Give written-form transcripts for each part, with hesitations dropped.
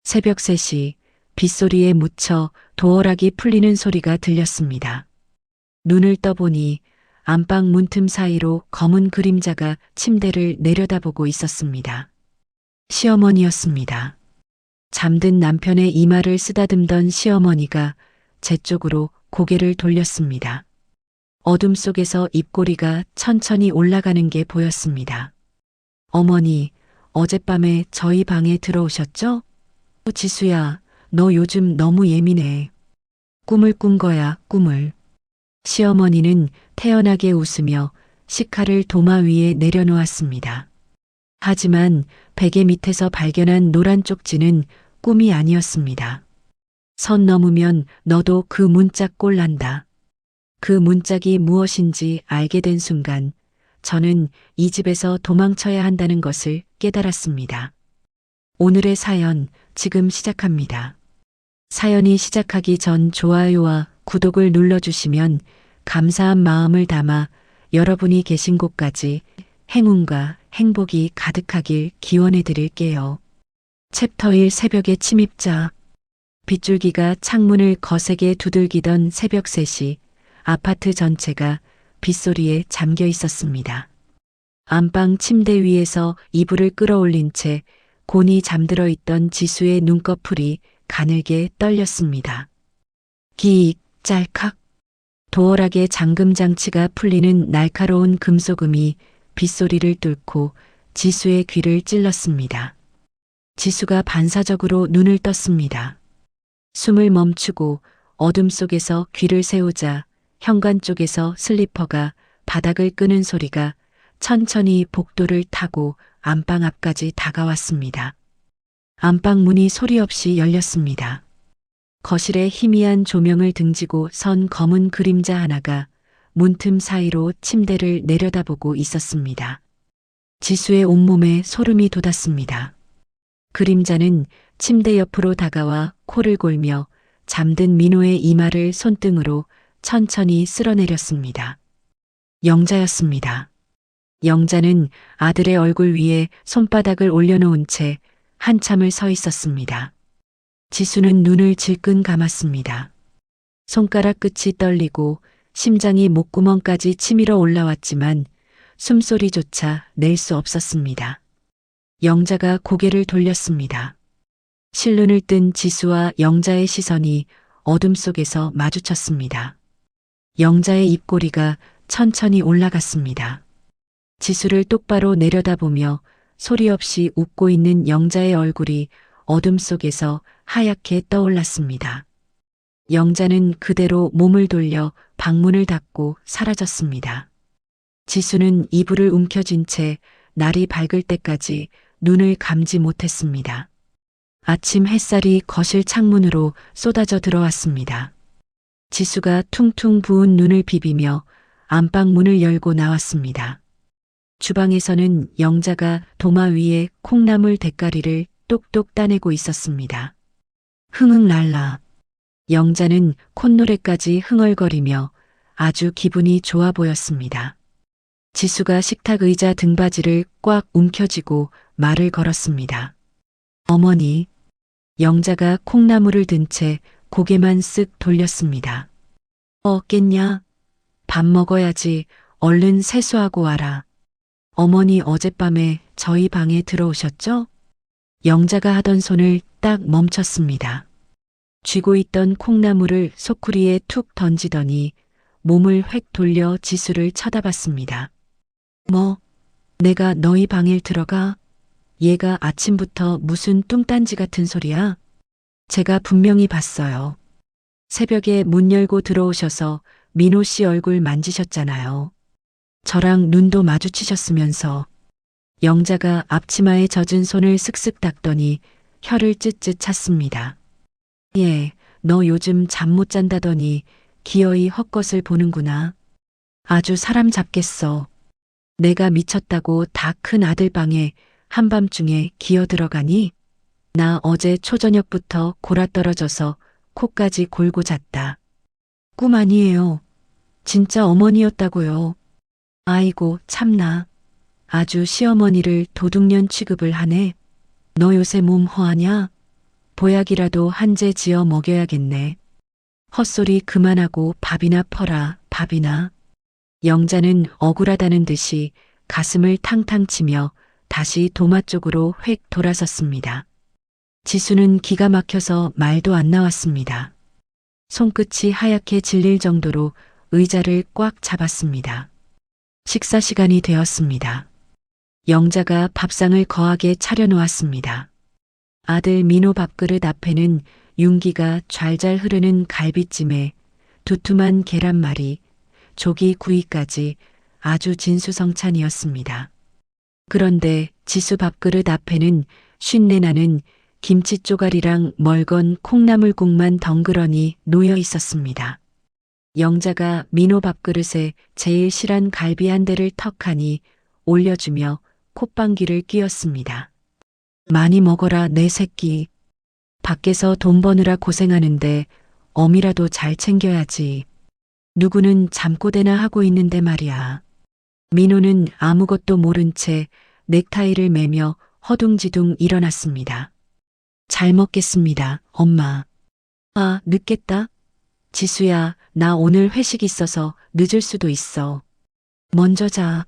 새벽 3시 빗소리에 묻혀 도어락이 풀리는 소리가 들렸습니다. 눈을 떠보니 안방 문틈 사이로 검은 그림자가 침대를 내려다보고 있었습니다. 시어머니였습니다. 잠든 남편의 이마를 쓰다듬던 시어머니가 제 쪽으로 고개를 돌렸습니다. 어둠 속에서 입꼬리가 천천히 올라가는 게 보였습니다. 어머니, 어젯밤에 저희 방에 들어오셨죠? 지수야, 너 요즘 너무 예민해. 꿈을 꾼 거야, 꿈을. 시어머니는 태연하게 웃으며 식칼을 도마 위에 내려놓았습니다. 하지만 베개 밑에서 발견한 노란 쪽지는 꿈이 아니었습니다. 선 넘으면 너도 그 문짝 꼴난다. 그 문짝이 무엇인지 알게 된 순간 저는 이 집에서 도망쳐야 한다는 것을 깨달았습니다. 오늘의 사연 지금 시작합니다. 사연이 시작하기 전 좋아요와 구독을 눌러주시면 감사한 마음을 담아 여러분이 계신 곳까지 행운과 행복이 가득하길 기원해 드릴게요. 챕터 1 새벽의 침입자. 빗줄기가 창문을 거세게 두들기던 새벽 3시 아파트 전체가 빗소리에 잠겨 있었습니다. 안방 침대 위에서 이불을 끌어올린 채 곤히 잠들어 있던 지수의 눈꺼풀이 가늘게 떨렸습니다. 기익, 짤칵. 도어락의 잠금 장치가 풀리는 날카로운 금속음이 빗소리를 뚫고 지수의 귀를 찔렀습니다. 지수가 반사적으로 눈을 떴습니다. 숨을 멈추고 어둠 속에서 귀를 세우자 현관 쪽에서 슬리퍼가 바닥을 끄는 소리가 천천히 복도를 타고 안방 앞까지 다가왔습니다. 안방 문이 소리 없이 열렸습니다. 거실에 희미한 조명을 등지고 선 검은 그림자 하나가 문틈 사이로 침대를 내려다보고 있었습니다. 지수의 온몸에 소름이 돋았습니다. 그림자는 침대 옆으로 다가와 코를 골며 잠든 민호의 이마를 손등으로 천천히 쓸어내렸습니다. 영자였습니다. 영자는 아들의 얼굴 위에 손바닥을 올려놓은 채 한참을 서 있었습니다. 지수는 눈을 질끈 감았습니다. 손가락 끝이 떨리고 심장이 목구멍까지 치밀어 올라왔지만 숨소리조차 낼 수 없었습니다. 영자가 고개를 돌렸습니다. 실눈을 뜬 지수와 영자의 시선이 어둠 속에서 마주쳤습니다. 영자의 입꼬리가 천천히 올라갔습니다. 지수를 똑바로 내려다보며 소리 없이 웃고 있는 영자의 얼굴이 어둠 속에서 하얗게 떠올랐습니다. 영자는 그대로 몸을 돌려 방문을 닫고 사라졌습니다. 지수는 이불을 움켜쥔 채 날이 밝을 때까지 눈을 감지 못했습니다. 아침 햇살이 거실 창문으로 쏟아져 들어왔습니다. 지수가 퉁퉁 부은 눈을 비비며 안방 문을 열고 나왔습니다. 주방에서는 영자가 도마 위에 콩나물 대가리를 똑똑 따내고 있었습니다. 흥흥랄라. 영자는 콧노래까지 흥얼거리며 아주 기분이 좋아 보였습니다. 지수가 식탁 의자 등받이를 꽉 움켜쥐고 말을 걸었습니다. 어머니. 영자가 콩나물을 든 채 고개만 쓱 돌렸습니다. 깼냐? 밥 먹어야지. 얼른 세수하고 와라. 어머니 어젯밤에 저희 방에 들어오셨죠? 영자가 하던 손을 딱 멈췄습니다. 쥐고 있던 콩나물을 소쿠리에 툭 던지더니 몸을 획 돌려 지수를 쳐다봤습니다. 뭐? 내가 너희 방에 들어가? 얘가 아침부터 무슨 뚱딴지 같은 소리야? 제가 분명히 봤어요. 새벽에 문 열고 들어오셔서 민호 씨 얼굴 만지셨잖아요. 저랑 눈도 마주치셨으면서. 영자가 앞치마에 젖은 손을 슥슥 닦더니 혀를 쯧쯧 찼습니다. 예, 너 요즘 잠 못 잔다더니 기어이 헛것을 보는구나. 아주 사람 잡겠어. 내가 미쳤다고 다 큰 아들 방에 한밤중에 기어 들어가니? 나 어제 초저녁부터 골아떨어져서 코까지 골고 잤다. 꿈 아니에요. 진짜 어머니였다고요. 아이고 참나. 아주 시어머니를 도둑년 취급을 하네. 너 요새 몸 허하냐? 보약이라도 한 제 지어 먹여야겠네. 헛소리 그만하고 밥이나 퍼라, 밥이나. 영자는 억울하다는 듯이 가슴을 탕탕 치며 다시 도마 쪽으로 획 돌아섰습니다. 지수는 기가 막혀서 말도 안 나왔습니다. 손끝이 하얗게 질릴 정도로 의자를 꽉 잡았습니다. 식사 시간이 되었습니다. 영자가 밥상을 거하게 차려놓았습니다. 아들 민호 밥그릇 앞에는 윤기가 좔좔 흐르는 갈비찜에 두툼한 계란말이, 조기 구이까지 아주 진수성찬이었습니다. 그런데 지수 밥그릇 앞에는 쉰내 나는 김치 쪼가리랑 멀건 콩나물국만 덩그러니 놓여 있었습니다. 영자가 민호 밥그릇에 제일 실한 갈비 한 대를 턱하니 올려주며 콧방귀를 뀌었습니다. 많이 먹어라 내 새끼. 밖에서 돈 버느라 고생하는데 어미라도 잘 챙겨야지. 누구는 잠꼬대나 하고 있는데 말이야. 민호는 아무것도 모른 채 넥타이를 매며 허둥지둥 일어났습니다. 잘 먹겠습니다, 엄마. 아, 늦겠다. 지수야, 나 오늘 회식 있어서 늦을 수도 있어. 먼저 자.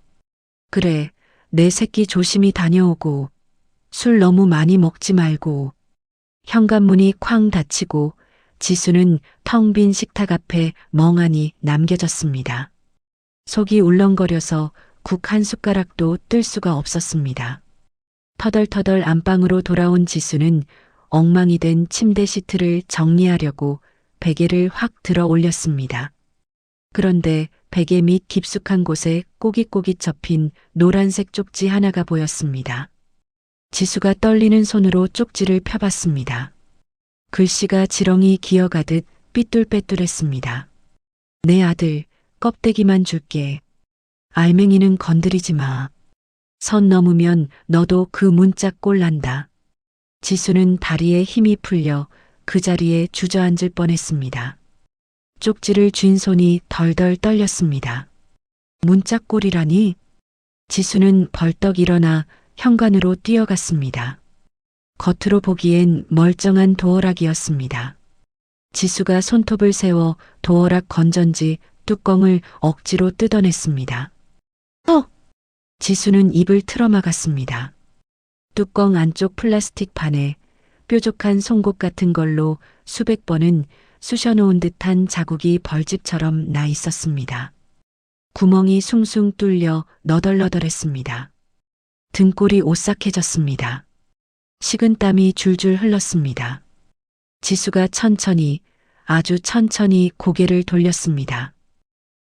그래, 내 새끼 조심히 다녀오고. 술 너무 많이 먹지 말고. 현관문이 쾅 닫히고 지수는 텅 빈 식탁 앞에 멍하니 남겨졌습니다. 속이 울렁거려서 국 한 숟가락도 뜰 수가 없었습니다. 터덜터덜 안방으로 돌아온 지수는 엉망이 된 침대 시트를 정리하려고 베개를 확 들어 올렸습니다. 그런데 베개 밑 깊숙한 곳에 꼬깃꼬깃 접힌 노란색 쪽지 하나가 보였습니다. 지수가 떨리는 손으로 쪽지를 펴봤습니다. 글씨가 지렁이 기어가듯 삐뚤빼뚤했습니다. 내 아들, 껍데기만 줄게. 알맹이는 건드리지 마. 선 넘으면 너도 그 문자 꼴난다. 지수는 다리에 힘이 풀려 그 자리에 주저앉을 뻔했습니다. 쪽지를 쥔 손이 덜덜 떨렸습니다. 문짝골이라니? 지수는 벌떡 일어나 현관으로 뛰어갔습니다. 겉으로 보기엔 멀쩡한 도어락이었습니다. 지수가 손톱을 세워 도어락 건전지 뚜껑을 억지로 뜯어냈습니다. 지수는 입을 틀어막았습니다. 뚜껑 안쪽 플라스틱 판에 뾰족한 송곳 같은 걸로 수백 번은 쑤셔놓은 듯한 자국이 벌집처럼 나 있었습니다. 구멍이 숭숭 뚫려 너덜너덜했습니다. 등골이 오싹해졌습니다. 식은땀이 줄줄 흘렀습니다. 지수가 천천히, 아주 천천히 고개를 돌렸습니다.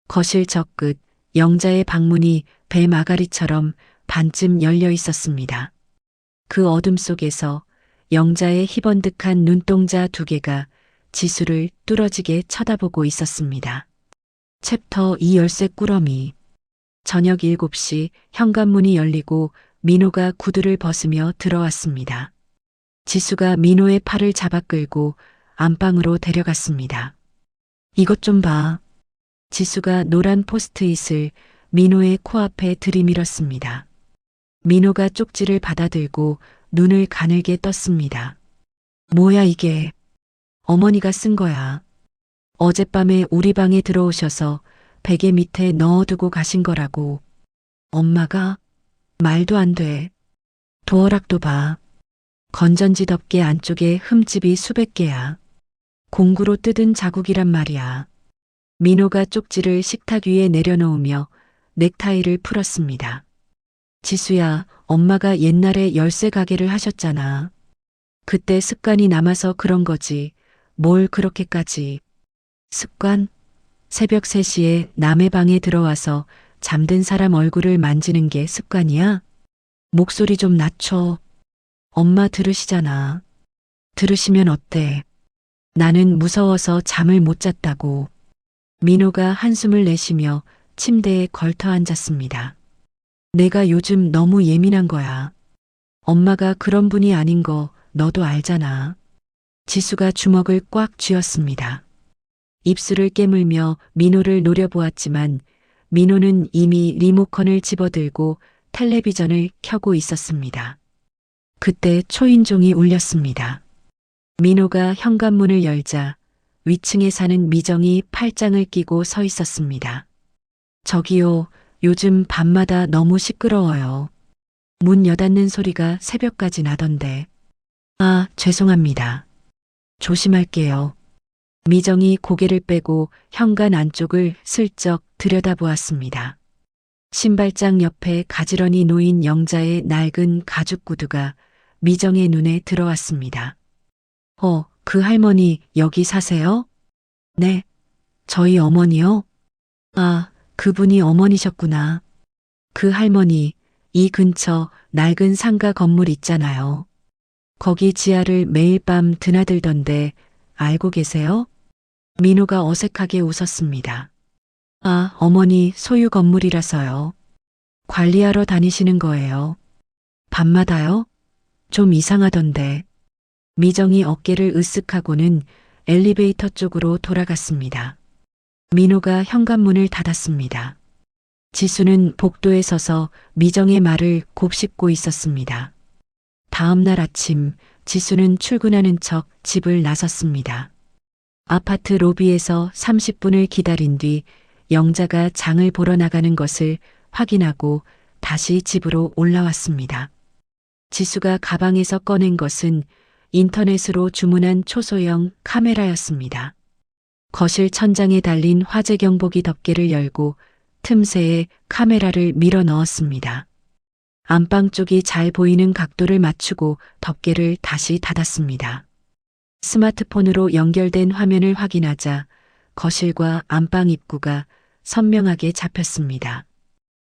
거실 저끝 영자의 방문이 배 마가리처럼 반쯤 열려 있었습니다. 그 어둠 속에서 영자의 희번득한 눈동자 두 개가 지수를 뚫어지게 쳐다보고 있었습니다. 챕터 2 열쇠 꾸러미. 저녁 7시 현관문이 열리고 민호가 구두를 벗으며 들어왔습니다. 지수가 민호의 팔을 잡아 끌고 안방으로 데려갔습니다. 이것 좀 봐. 지수가 노란 포스트잇을 민호의 코앞에 들이밀었습니다. 민호가 쪽지를 받아들고 눈을 가늘게 떴습니다. 뭐야 이게? 어머니가 쓴 거야. 어젯밤에 우리 방에 들어오셔서 베개 밑에 넣어두고 가신 거라고. 엄마가? 말도 안 돼. 도어락도 봐. 건전지 덮개 안쪽에 흠집이 수백 개야. 공구로 뜯은 자국이란 말이야. 민호가 쪽지를 식탁 위에 내려놓으며 넥타이를 풀었습니다. 지수야, 엄마가 옛날에 열쇠 가게를 하셨잖아. 그때 습관이 남아서 그런 거지. 뭘 그렇게까지. 습관? 새벽 3시에 남의 방에 들어와서 잠든 사람 얼굴을 만지는 게 습관이야? 목소리 좀 낮춰. 엄마 들으시잖아. 들으시면 어때? 나는 무서워서 잠을 못 잤다고. 민호가 한숨을 내쉬며 침대에 걸터 앉았습니다. 내가 요즘 너무 예민한 거야. 엄마가 그런 분이 아닌 거 너도 알잖아. 지수가 주먹을 꽉 쥐었습니다. 입술을 깨물며 민호를 노려보았지만 민호는 이미 리모컨을 집어들고 텔레비전을 켜고 있었습니다. 그때 초인종이 울렸습니다. 민호가 현관문을 열자 위층에 사는 미정이 팔짱을 끼고 서 있었습니다. 저기요, 요즘 밤마다 너무 시끄러워요. 문 여닫는 소리가 새벽까지 나던데. 아, 죄송합니다. 조심할게요. 미정이 고개를 빼고 현관 안쪽을 슬쩍 들여다보았습니다. 신발장 옆에 가지런히 놓인 영자의 낡은 가죽 구두가 미정의 눈에 들어왔습니다. 그 할머니 여기 사세요? 네, 저희 어머니요? 아, 그분이 어머니셨구나. 그 할머니, 이 근처 낡은 상가 건물 있잖아요. 거기 지하를 매일 밤 드나들던데 알고 계세요? 민호가 어색하게 웃었습니다. 아, 어머니 소유 건물이라서요. 관리하러 다니시는 거예요. 밤마다요? 좀 이상하던데. 미정이 어깨를 으쓱하고는 엘리베이터 쪽으로 돌아갔습니다. 민호가 현관문을 닫았습니다. 지수는 복도에 서서 미정의 말을 곱씹고 있었습니다. 다음 날 아침 지수는 출근하는 척 집을 나섰습니다. 아파트 로비에서 30분을 기다린 뒤 영자가 장을 보러 나가는 것을 확인하고 다시 집으로 올라왔습니다. 지수가 가방에서 꺼낸 것은 인터넷으로 주문한 초소형 카메라였습니다. 거실 천장에 달린 화재 경보기 덮개를 열고 틈새에 카메라를 밀어 넣었습니다. 안방 쪽이 잘 보이는 각도를 맞추고 덮개를 다시 닫았습니다. 스마트폰으로 연결된 화면을 확인하자 거실과 안방 입구가 선명하게 잡혔습니다.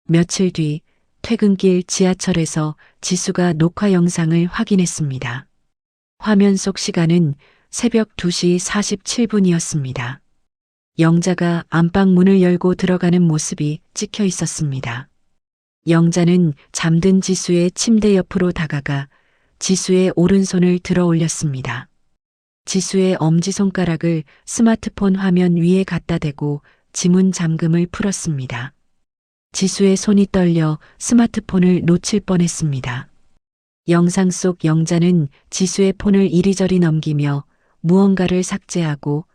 며칠 뒤 퇴근길 지하철에서 지수가 녹화 영상을 확인했습니다. 화면 속 시간은 새벽 2시 47분이었습니다. 영자가 안방 문을 열고 들어가는 모습이 찍혀 있었습니다. 영자는 잠든 지수의 침대 옆으로 다가가 지수의 오른손을 들어 올렸습니다. 지수의 엄지손가락을 스마트폰 화면 위에 갖다 대고 지문 잠금을 풀었습니다. 지수의 손이 떨려 스마트폰을 놓칠 뻔했습니다. 영상 속 영자는 지수의 폰을 이리저리 넘기며 무언가를 삭제하고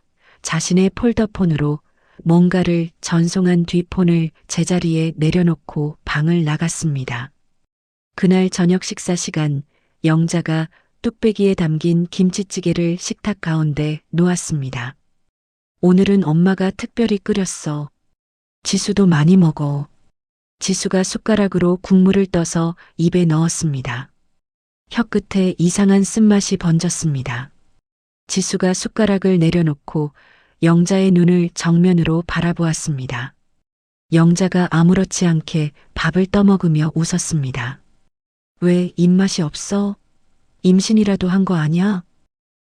자신의 폴더폰으로 뭔가를 전송한 뒤 폰을 제자리에 내려놓고 방을 나갔습니다. 그날 저녁 식사 시간 영자가 뚝배기에 담긴 김치찌개를 식탁 가운데 놓았습니다. 오늘은 엄마가 특별히 끓였어. 지수도 많이 먹어. 지수가 숟가락으로 국물을 떠서 입에 넣었습니다. 혀끝에 이상한 쓴맛이 번졌습니다. 지수가 숟가락을 내려놓고 영자의 눈을 정면으로 바라보았습니다. 영자가 아무렇지 않게 밥을 떠먹으며 웃었습니다. 왜 입맛이 없어? 임신이라도 한 거 아니야?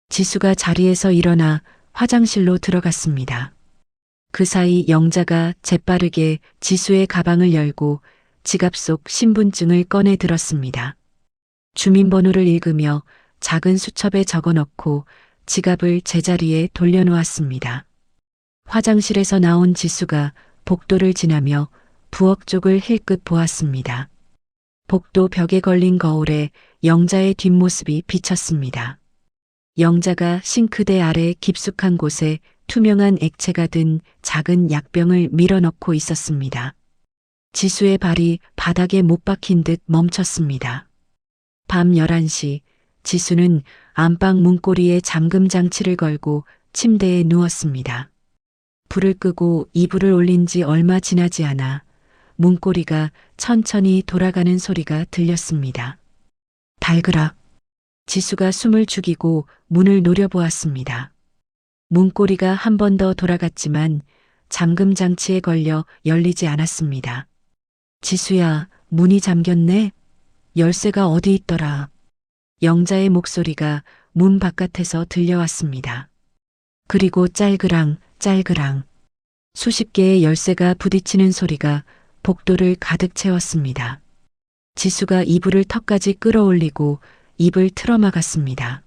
지수가 자리에서 일어나 화장실로 들어갔습니다. 그 사이 영자가 재빠르게 지수의 가방을 열고 지갑 속 신분증을 꺼내 들었습니다. 주민번호를 읽으며 작은 수첩에 적어 넣고 지갑을 제자리에 돌려놓았습니다. 화장실에서 나온 지수가 복도를 지나며 부엌 쪽을 힐끗 보았습니다. 복도 벽에 걸린 거울에 영자의 뒷모습이 비쳤습니다. 영자가 싱크대 아래 깊숙한 곳에 투명한 액체가 든 작은 약병을 밀어넣고 있었습니다. 지수의 발이 바닥에 못 박힌 듯 멈췄습니다. 밤 11시 지수는 안방 문고리에 잠금 장치를 걸고 침대에 누웠습니다. 불을 끄고 이불을 올린 지 얼마 지나지 않아 문고리가 천천히 돌아가는 소리가 들렸습니다. 달그락. 지수가 숨을 죽이고 문을 노려보았습니다. 문고리가 한 번 더 돌아갔지만 잠금 장치에 걸려 열리지 않았습니다. 지수야, 문이 잠겼네? 열쇠가 어디 있더라? 영자의 목소리가 문 바깥에서 들려왔습니다. 그리고 짤그랑 짤그랑 수십 개의 열쇠가 부딪히는 소리가 복도를 가득 채웠습니다. 지수가 이불을 턱까지 끌어올리고 입을 틀어막았습니다.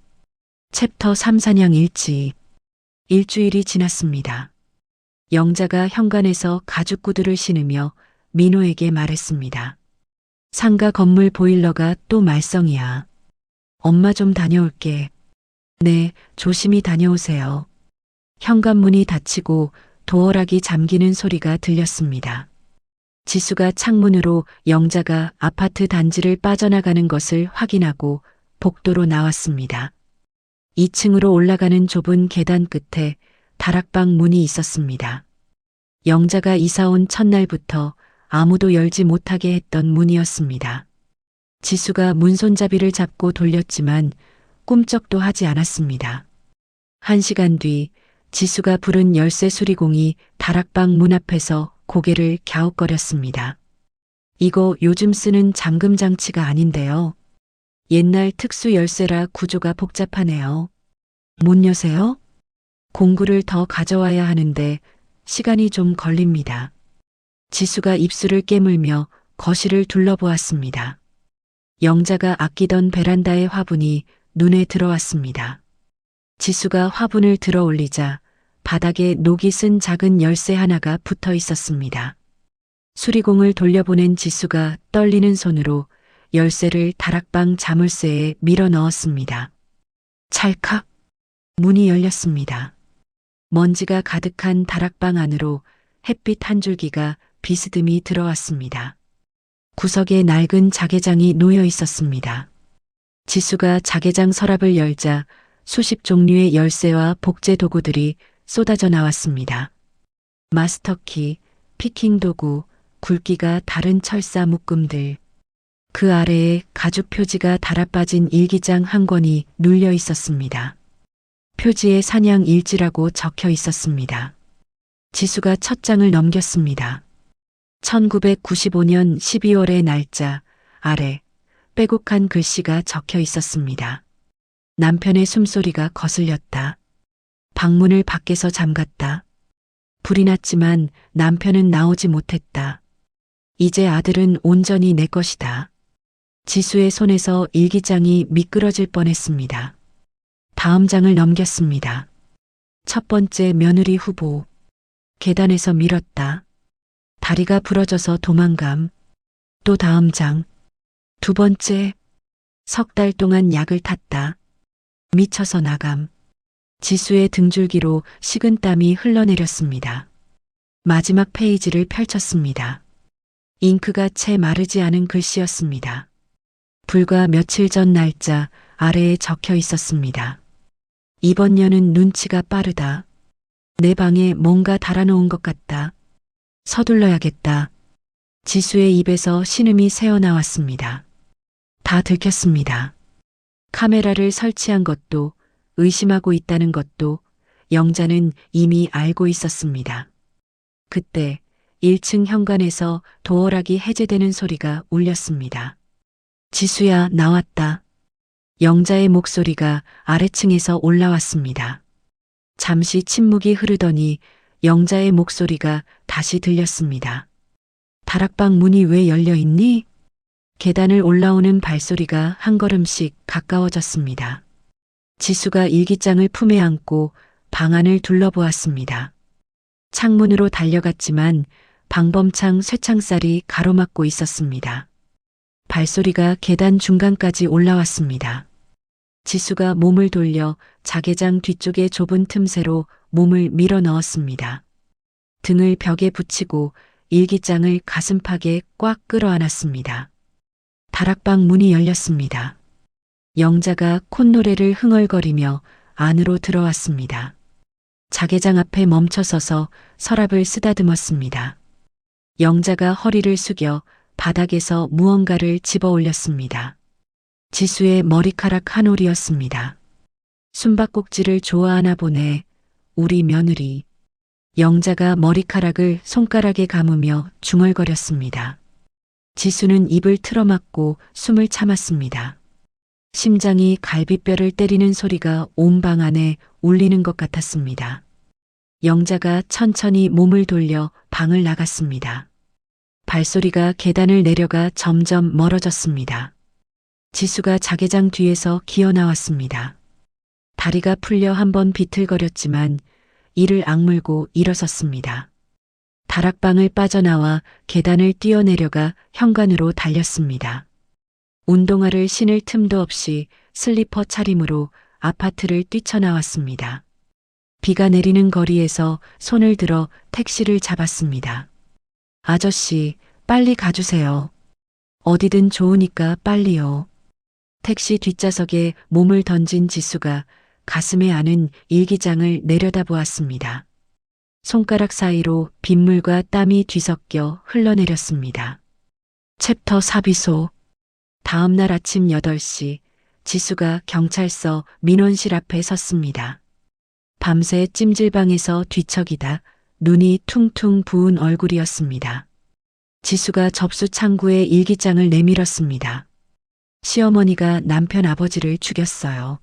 챕터 3 사냥 일지. 일주일이 지났습니다. 영자가 현관에서 가죽 구두를 신으며 민호에게 말했습니다. 상가 건물 보일러가 또 말썽이야. 엄마 좀 다녀올게. 네, 조심히 다녀오세요. 현관문이 닫히고 도어락이 잠기는 소리가 들렸습니다. 지수가 창문으로 영자가 아파트 단지를 빠져나가는 것을 확인하고 복도로 나왔습니다. 2층으로 올라가는 좁은 계단 끝에 다락방 문이 있었습니다. 영자가 이사온 첫날부터 아무도 열지 못하게 했던 문이었습니다. 지수가 문손잡이를 잡고 돌렸지만 꿈쩍도 하지 않았습니다. 1시간 뒤 지수가 부른 열쇠 수리공이 다락방 문 앞에서 고개를 갸웃거렸습니다. 이거 요즘 쓰는 잠금 장치가 아닌데요. 옛날 특수 열쇠라 구조가 복잡하네요. 문 여세요? 공구를 더 가져와야 하는데 시간이 좀 걸립니다. 지수가 입술을 깨물며 거실을 둘러보았습니다. 영자가 아끼던 베란다의 화분이 눈에 들어왔습니다. 지수가 화분을 들어 올리자 바닥에 녹이 쓴 작은 열쇠 하나가 붙어 있었습니다. 수리공을 돌려보낸 지수가 떨리는 손으로 열쇠를 다락방 자물쇠에 밀어 넣었습니다. 찰칵! 문이 열렸습니다. 먼지가 가득한 다락방 안으로 햇빛 한 줄기가 비스듬히 들어왔습니다. 구석에 낡은 자개장이 놓여 있었습니다. 지수가 자개장 서랍을 열자 수십 종류의 열쇠와 복제 도구들이 쏟아져 나왔습니다. 마스터키, 피킹 도구, 굵기가 다른 철사 묶음들. 그 아래에 가죽 표지가 달아빠진 일기장 한 권이 눌려 있었습니다. 표지에 사냥 일지라고 적혀 있었습니다. 지수가 첫 장을 넘겼습니다. 1995년 12월의 날짜 아래 빼곡한 글씨가 적혀 있었습니다. 남편의 숨소리가 거슬렸다. 방문을 밖에서 잠갔다. 불이 났지만 남편은 나오지 못했다. 이제 아들은 온전히 내 것이다. 지수의 손에서 일기장이 미끄러질 뻔했습니다. 다음 장을 넘겼습니다. 첫 번째 며느리 후보. 계단에서 밀었다. 다리가 부러져서 도망감. 또 다음 장. 두 번째. 석 달 동안 약을 탔다. 미쳐서 나감. 지수의 등줄기로 식은땀이 흘러내렸습니다. 마지막 페이지를 펼쳤습니다. 잉크가 채 마르지 않은 글씨였습니다. 불과 며칠 전 날짜 아래에 적혀 있었습니다. 이번 년은 눈치가 빠르다. 내 방에 뭔가 달아놓은 것 같다. 서둘러야겠다. 지수의 입에서 신음이 새어나왔습니다. 다 들켰습니다. 카메라를 설치한 것도 의심하고 있다는 것도 영자는 이미 알고 있었습니다. 그때 1층 현관에서 도어락이 해제되는 소리가 울렸습니다. 지수야, 나왔다. 영자의 목소리가 아래층에서 올라왔습니다. 잠시 침묵이 흐르더니 영자의 목소리가 다시 들렸습니다. 다락방 문이 왜 열려 있니? 계단을 올라오는 발소리가 한 걸음씩 가까워졌습니다. 지수가 일기장을 품에 안고 방 안을 둘러보았습니다. 창문으로 달려갔지만 방범창 쇠창살이 가로막고 있었습니다. 발소리가 계단 중간까지 올라왔습니다. 지수가 몸을 돌려 자개장 뒤쪽의 좁은 틈새로 몸을 밀어 넣었습니다. 등을 벽에 붙이고 일기장을 가슴팍에 꽉 끌어안았습니다. 다락방 문이 열렸습니다. 영자가 콧노래를 흥얼거리며 안으로 들어왔습니다. 자개장 앞에 멈춰서서 서랍을 쓰다듬었습니다. 영자가 허리를 숙여 바닥에서 무언가를 집어 올렸습니다. 지수의 머리카락 한 올이었습니다. 숨바꼭질을 좋아하나 보네. 우리 며느리. 영자가 머리카락을 손가락에 감으며 중얼거렸습니다. 지수는 입을 틀어막고 숨을 참았습니다. 심장이 갈비뼈를 때리는 소리가 온 방 안에 울리는 것 같았습니다. 영자가 천천히 몸을 돌려 방을 나갔습니다. 발소리가 계단을 내려가 점점 멀어졌습니다. 지수가 자개장 뒤에서 기어 나왔습니다. 다리가 풀려 한번 비틀거렸지만 이를 악물고 일어섰습니다. 다락방을 빠져나와 계단을 뛰어내려가 현관으로 달렸습니다. 운동화를 신을 틈도 없이 슬리퍼 차림으로 아파트를 뛰쳐나왔습니다. 비가 내리는 거리에서 손을 들어 택시를 잡았습니다. 아저씨, 빨리 가주세요. 어디든 좋으니까 빨리요. 택시 뒷좌석에 몸을 던진 지수가 가슴에 안은 일기장을 내려다보았습니다. 손가락 사이로 빗물과 땀이 뒤섞여 흘러내렸습니다. 챕터 사비소. 다음 날 아침 8시 지수가 경찰서 민원실 앞에 섰습니다. 밤새 찜질방에서 뒤척이다 눈이 퉁퉁 부은 얼굴이었습니다. 지수가 접수 창구에 일기장을 내밀었습니다. 시어머니가 남편 아버지를 죽였어요.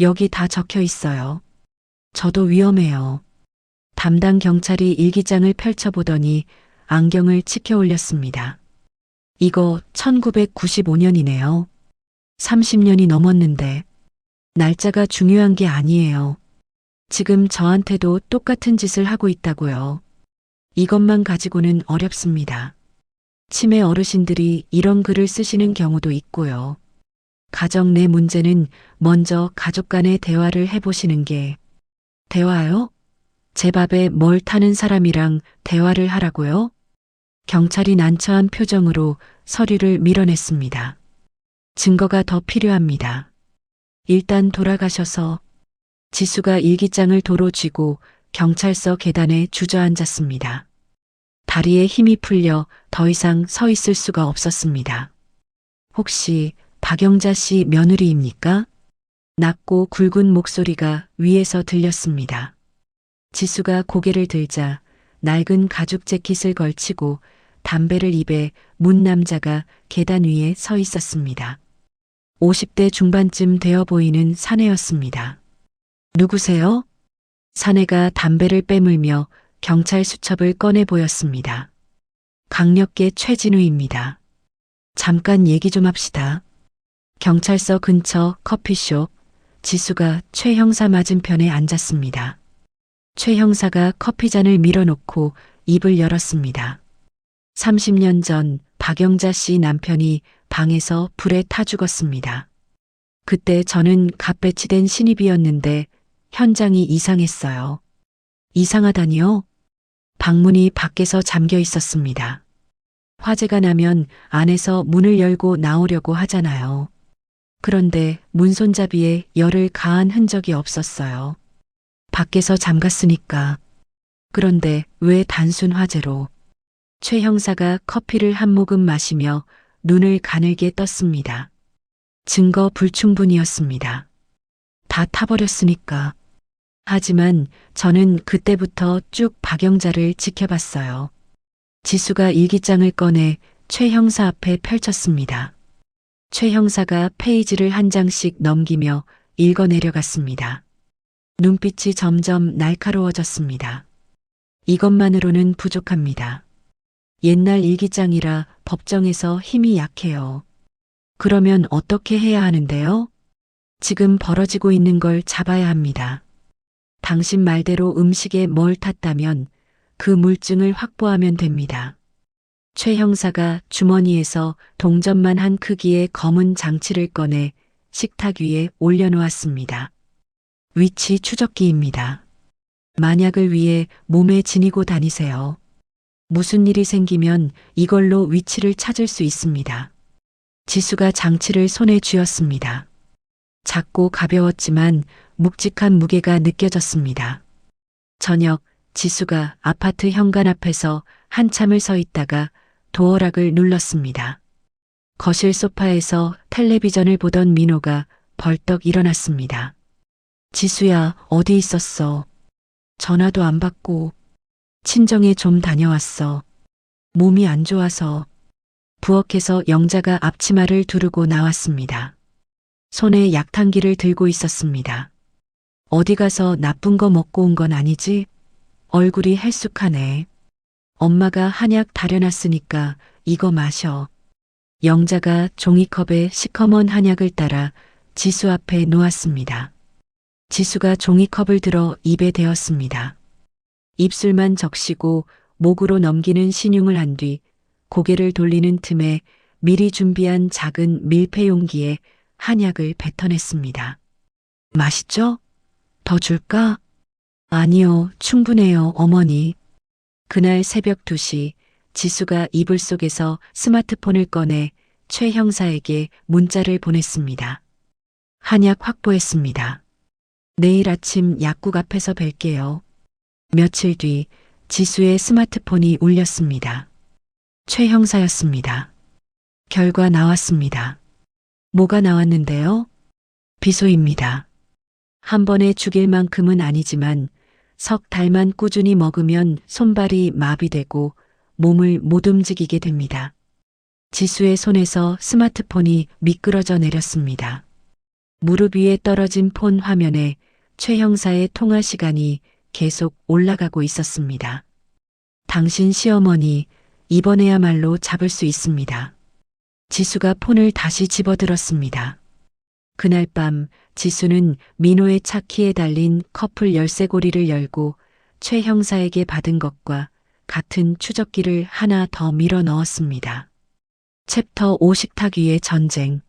여기 다 적혀 있어요. 저도 위험해요. 담당 경찰이 일기장을 펼쳐보더니 안경을 치켜 올렸습니다. 이거 1995년이네요. 30년이 넘었는데 날짜가 중요한 게 아니에요. 지금 저한테도 똑같은 짓을 하고 있다고요. 이것만 가지고는 어렵습니다. 치매 어르신들이 이런 글을 쓰시는 경우도 있고요. 가정 내 문제는 먼저 가족 간의 대화를 해보시는 게. 대화요? 제 밥에 뭘 타는 사람이랑 대화를 하라고요? 경찰이 난처한 표정으로 서류를 밀어냈습니다. 증거가 더 필요합니다. 일단 돌아가셔서. 지수가 일기장을 도로 쥐고 경찰서 계단에 주저앉았습니다. 다리에 힘이 풀려 더 이상 서 있을 수가 없었습니다. 혹시 박영자 씨 며느리입니까? 낮고 굵은 목소리가 위에서 들렸습니다. 지수가 고개를 들자 낡은 가죽 재킷을 걸치고 담배를 입에 문 남자가 계단 위에 서 있었습니다. 50대 중반쯤 되어 보이는 사내였습니다. 누구세요? 사내가 담배를 빼물며 경찰 수첩을 꺼내 보였습니다. 강력계 최진우입니다. 잠깐 얘기 좀 합시다. 경찰서 근처 커피숍, 지수가 최 형사 맞은편에 앉았습니다. 최 형사가 커피잔을 밀어놓고 입을 열었습니다. 30년 전 박영자 씨 남편이 방에서 불에 타 죽었습니다. 그때 저는 갓 배치된 신입이었는데 현장이 이상했어요. 이상하다니요? 방문이 밖에서 잠겨 있었습니다. 화재가 나면 안에서 문을 열고 나오려고 하잖아요. 그런데 문 손잡이에 열을 가한 흔적이 없었어요. 밖에서 잠갔으니까. 그런데 왜 단순 화재로? 최 형사가 커피를 한 모금 마시며 눈을 가늘게 떴습니다. 증거 불충분이었습니다. 다 타버렸으니까. 하지만 저는 그때부터 쭉 박영자를 지켜봤어요. 지수가 일기장을 꺼내 최 형사 앞에 펼쳤습니다. 최 형사가 페이지를 한 장씩 넘기며 읽어내려갔습니다. 눈빛이 점점 날카로워졌습니다. 이것만으로는 부족합니다. 옛날 일기장이라 법정에서 힘이 약해요. 그러면 어떻게 해야 하는데요? 지금 벌어지고 있는 걸 잡아야 합니다. 당신 말대로 음식에 뭘 탔다면 그 물증을 확보하면 됩니다. 최 형사가 주머니에서 동전만 한 크기의 검은 장치를 꺼내 식탁 위에 올려놓았습니다. 위치 추적기입니다. 만약을 위해 몸에 지니고 다니세요. 무슨 일이 생기면 이걸로 위치를 찾을 수 있습니다. 지수가 장치를 손에 쥐었습니다. 작고 가벼웠지만 묵직한 무게가 느껴졌습니다. 저녁 지수가 아파트 현관 앞에서 한참을 서 있다가 도어락을 눌렀습니다. 거실 소파에서 텔레비전을 보던 민호가 벌떡 일어났습니다. 지수야, 어디 있었어? 전화도 안 받고. 친정에 좀 다녀왔어. 몸이 안 좋아서. 부엌에서 영자가 앞치마를 두르고 나왔습니다. 손에 약탕기를 들고 있었습니다. 어디 가서 나쁜 거 먹고 온 건 아니지? 얼굴이 헬쑥하네. 엄마가 한약 다려놨으니까 이거 마셔. 영자가 종이컵에 시커먼 한약을 따라 지수 앞에 놓았습니다. 지수가 종이컵을 들어 입에 대었습니다. 입술만 적시고 목으로 넘기는 신용을 한 뒤 고개를 돌리는 틈에 미리 준비한 작은 밀폐 용기에 한약을 뱉어냈습니다. 맛있죠? 더 줄까? 아니요, 충분해요, 어머니. 그날 새벽 2시, 지수가 이불 속에서 스마트폰을 꺼내 최 형사에게 문자를 보냈습니다. 한약 확보했습니다. 내일 아침 약국 앞에서 뵐게요. 며칠 뒤 지수의 스마트폰이 울렸습니다. 최 형사였습니다. 결과 나왔습니다. 뭐가 나왔는데요? 비소입니다. 한 번에 죽일 만큼은 아니지만 석 달만 꾸준히 먹으면 손발이 마비되고 몸을 못 움직이게 됩니다. 지수의 손에서 스마트폰이 미끄러져 내렸습니다. 무릎 위에 떨어진 폰 화면에 최 형사의 통화 시간이 계속 올라가고 있었습니다. 당신 시어머니, 이번에야말로 잡을 수 있습니다. 지수가 폰을 다시 집어들었습니다. 그날 밤 지수는 민호의 차키에 달린 커플 열쇠고리를 열고 최 형사에게 받은 것과 같은 추적기를 하나 더 밀어 넣었습니다. 챕터 5 식탁 위의 전쟁.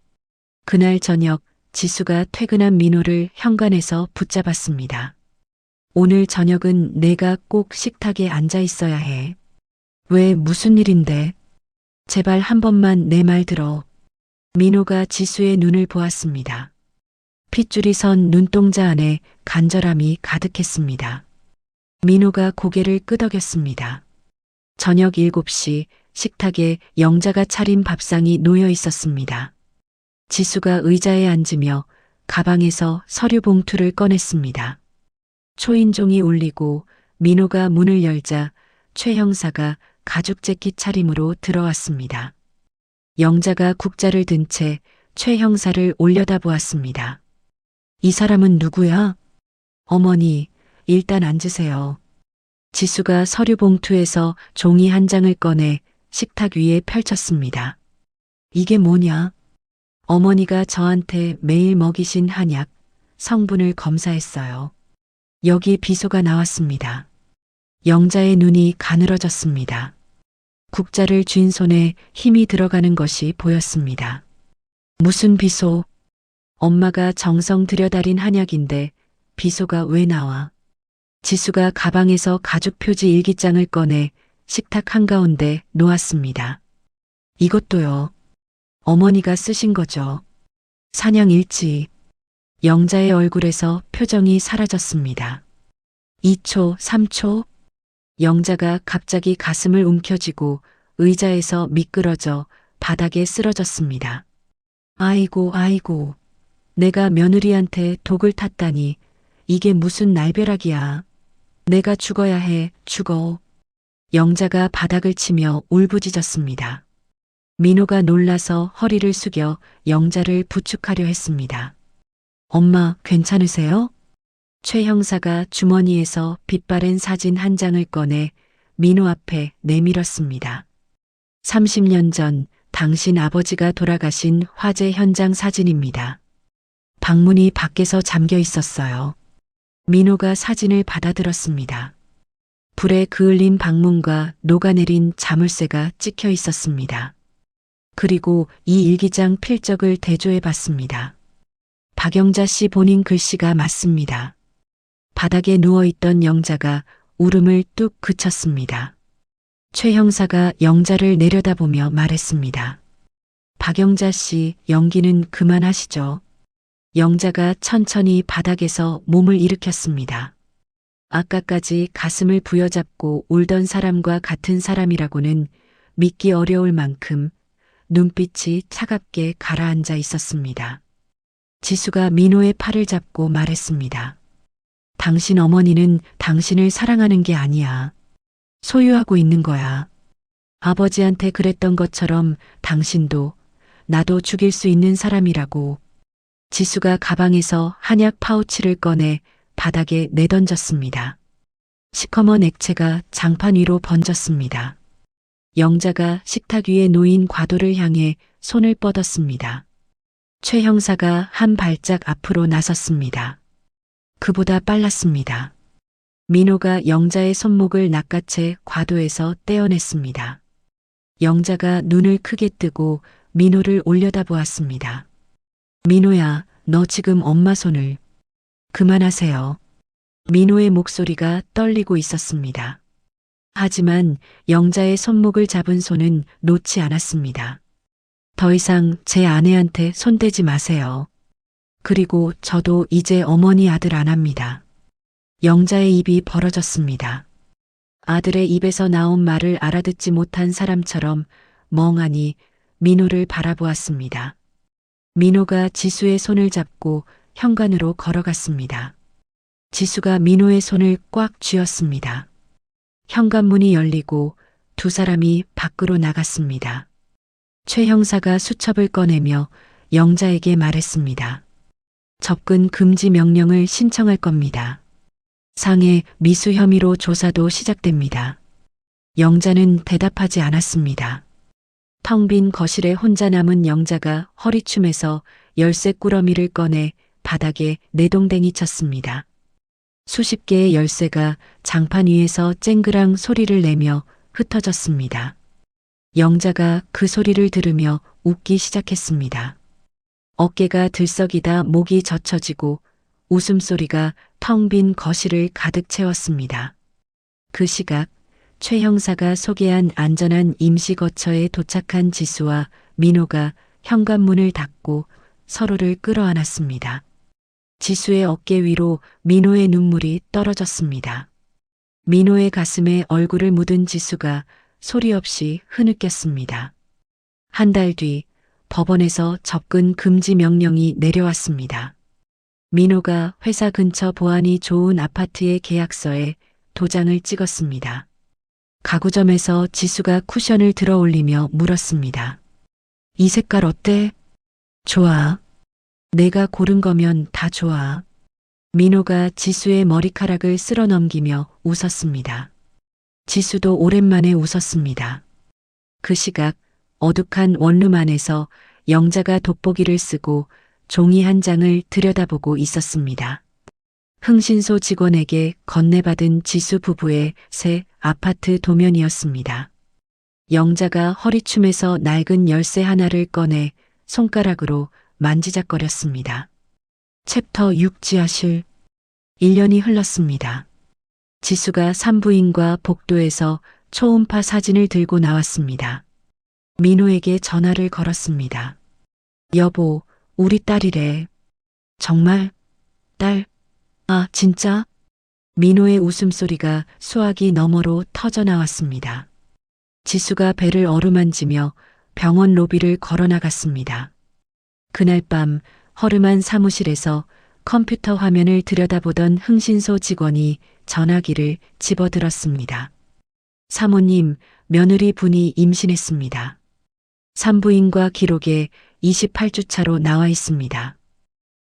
그날 저녁 지수가 퇴근한 민호를 현관에서 붙잡았습니다. 오늘 저녁은 내가 꼭 식탁에 앉아 있어야 해. 왜, 무슨 일인데? 제발 한 번만 내 말 들어. 민호가 지수의 눈을 보았습니다. 핏줄이 선 눈동자 안에 간절함이 가득했습니다. 민호가 고개를 끄덕였습니다. 저녁 7시 식탁에 영자가 차린 밥상이 놓여 있었습니다. 지수가 의자에 앉으며 가방에서 서류 봉투를 꺼냈습니다. 초인종이 울리고 민호가 문을 열자 최 형사가 가죽 재킷 차림으로 들어왔습니다. 영자가 국자를 든 채 최 형사를 올려다보았습니다. 이 사람은 누구야? 어머니, 일단 앉으세요. 지수가 서류 봉투에서 종이 한 장을 꺼내 식탁 위에 펼쳤습니다. 이게 뭐냐? 어머니가 저한테 매일 먹이신 한약, 성분을 검사했어요. 여기 비소가 나왔습니다. 영자의 눈이 가늘어졌습니다. 국자를 쥔 손에 힘이 들어가는 것이 보였습니다. 무슨 비소? 엄마가 정성 들여달인 한약인데 비소가 왜 나와? 지수가 가방에서 가죽 표지 일기장을 꺼내 식탁 한가운데 놓았습니다. 이것도요. 어머니가 쓰신 거죠. 사냥 일지. 영자의 얼굴에서 표정이 사라졌습니다. 2초, 3초. 영자가 갑자기 가슴을 움켜쥐고 의자에서 미끄러져 바닥에 쓰러졌습니다. 아이고, 아이고. 내가 며느리한테 독을 탔다니. 이게 무슨 날벼락이야. 내가 죽어야 해, 죽어. 영자가 바닥을 치며 울부짖었습니다. 민호가 놀라서 허리를 숙여 영자를 부축하려 했습니다. 엄마, 괜찮으세요? 최 형사가 주머니에서 빛바랜 사진 한 장을 꺼내 민호 앞에 내밀었습니다. 30년 전 당신 아버지가 돌아가신 화재 현장 사진입니다. 방문이 밖에서 잠겨 있었어요. 민호가 사진을 받아들었습니다. 불에 그을린 방문과 녹아내린 자물쇠가 찍혀 있었습니다. 그리고 이 일기장 필적을 대조해 봤습니다. 박영자 씨 본인 글씨가 맞습니다. 바닥에 누워있던 영자가 울음을 뚝 그쳤습니다. 최 형사가 영자를 내려다보며 말했습니다. 박영자 씨, 연기는 그만하시죠. 영자가 천천히 바닥에서 몸을 일으켰습니다. 아까까지 가슴을 부여잡고 울던 사람과 같은 사람이라고는 믿기 어려울 만큼 눈빛이 차갑게 가라앉아 있었습니다. 지수가 민호의 팔을 잡고 말했습니다. 당신 어머니는 당신을 사랑하는 게 아니야. 소유하고 있는 거야. 아버지한테 그랬던 것처럼 당신도 나도 죽일 수 있는 사람이라고. 지수가 가방에서 한약 파우치를 꺼내 바닥에 내던졌습니다. 시커먼 액체가 장판 위로 번졌습니다. 영자가 식탁 위에 놓인 과도를 향해 손을 뻗었습니다. 최 형사가 한 발짝 앞으로 나섰습니다. 그보다 빨랐습니다. 민호가 영자의 손목을 낚아채 과도에서 떼어냈습니다. 영자가 눈을 크게 뜨고 민호를 올려다보았습니다. 민호야, 너 지금 엄마 손을. 그만하세요. 민호의 목소리가 떨리고 있었습니다. 하지만 영자의 손목을 잡은 손은 놓지 않았습니다. 더 이상 제 아내한테 손대지 마세요. 그리고 저도 이제 어머니 아들 안 합니다. 영자의 입이 벌어졌습니다. 아들의 입에서 나온 말을 알아듣지 못한 사람처럼 멍하니 민호를 바라보았습니다. 민호가 지수의 손을 잡고 현관으로 걸어갔습니다. 지수가 민호의 손을 꽉 쥐었습니다. 현관문이 열리고 두 사람이 밖으로 나갔습니다. 최 형사가 수첩을 꺼내며 영자에게 말했습니다. 접근 금지 명령을 신청할 겁니다. 상해 미수 혐의로 조사도 시작됩니다. 영자는 대답하지 않았습니다. 텅 빈 거실에 혼자 남은 영자가 허리춤에서 열쇠 꾸러미를 꺼내 바닥에 내동댕이 쳤습니다. 수십 개의 열쇠가 장판 위에서 쨍그랑 소리를 내며 흩어졌습니다. 영자가 그 소리를 들으며 웃기 시작했습니다. 어깨가 들썩이다 목이 젖혀지고 웃음소리가 텅 빈 거실을 가득 채웠습니다. 그 시각 최 형사가 소개한 안전한 임시거처에 도착한 지수와 민호가 현관문을 닫고 서로를 끌어안았습니다. 지수의 어깨 위로 민호의 눈물이 떨어졌습니다. 민호의 가슴에 얼굴을 묻은 지수가 소리 없이 흐느꼈습니다. 한 달 뒤 법원에서 접근 금지 명령이 내려왔습니다. 민호가 회사 근처 보안이 좋은 아파트의 계약서에 도장을 찍었습니다. 가구점에서 지수가 쿠션을 들어 올리며 물었습니다. 이 색깔 어때? 좋아. 내가 고른 거면 다 좋아. 민호가 지수의 머리카락을 쓸어 넘기며 웃었습니다. 지수도 오랜만에 웃었습니다. 그 시각 어둑한 원룸 안에서 영자가 돋보기를 쓰고 종이 한 장을 들여다보고 있었습니다. 흥신소 직원에게 건네받은 지수 부부의 새 아파트 도면이었습니다. 영자가 허리춤에서 낡은 열쇠 하나를 꺼내 손가락으로 만지작거렸습니다. 챕터 6 지하실. 1년이 흘렀습니다. 지수가 산부인과 복도에서 초음파 사진을 들고 나왔습니다. 민호에게 전화를 걸었습니다. 여보, 우리 딸이래. 정말? 딸? 아, 진짜? 민호의 웃음소리가 수화기 너머로 터져 나왔습니다. 지수가 배를 어루만지며 병원 로비를 걸어나갔습니다. 그날 밤 허름한 사무실에서 컴퓨터 화면을 들여다보던 흥신소 직원이 전화기를 집어들었습니다. 사모님, 며느리 분이 임신했습니다. 산부인과 기록에 28주 차로 나와 있습니다.